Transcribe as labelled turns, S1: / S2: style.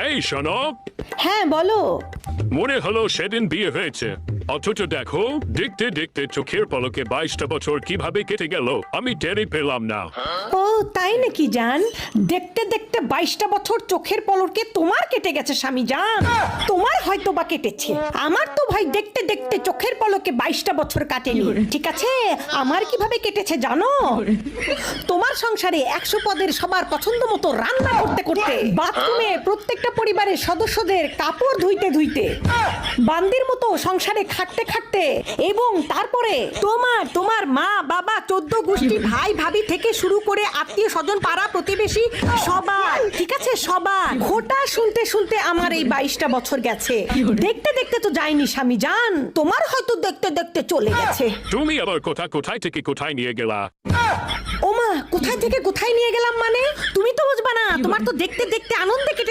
S1: এই শোনো,
S2: হ্যাঁ বলো।
S1: মনে হলো সেদিন বিয়ে হয়েছে, অথচ দেখো দেখতে দেখতে চোখের পলকে 22টা বছর কিভাবে কেটে গেল আমি টেরই পেলাম না।
S2: ও তাই নাকি জান? দেখতে দেখতে 22টা বছর চোখের পলকে তোমার কেটে গেছে স্বামী জান। তোমার হয়তো বা কেটেছে, আমার তো ভাই দেখতে দেখতে চোখের পলকে 22টা বছর কাটেনি। ঠিক আছে, আমার কিভাবে কেটেছে জানো? তোমার সংসারে 100 পদের সবার পছন্দ মতো রান্না করতে করতে, বাথরুমে প্রত্যেকটা পরিবারের সদস্যদের কাপড় ধুইতে ধুইতে, বান্দির মতো সংসারে খাটতে খাটতে, এবং তারপরে তোমার মা বাবা 14 গোষ্ঠী ভাই ভাবি থেকে শুরু করে আত্মীয় স্বজন পাড়া প্রতিবেশী সবার, ঠিক আছে সবার ঘোটা শুনতে শুনতে আমার এই 22টা বছর গেছে। দেখতে দেখতে তো যায়নি স্বামী জান, তোমার হয়তো দেখতে দেখতে চলে গেছে।
S1: তুমি আবার কোথায় থেকে কোথায় নিয়ে গেলা?
S2: ওমা, কোথায় থেকে কোথায় নিয়ে গেলাম মানে? তুমি তো বুঝবা না, তোমার তো দেখতে দেখতে আনন্দে কেটে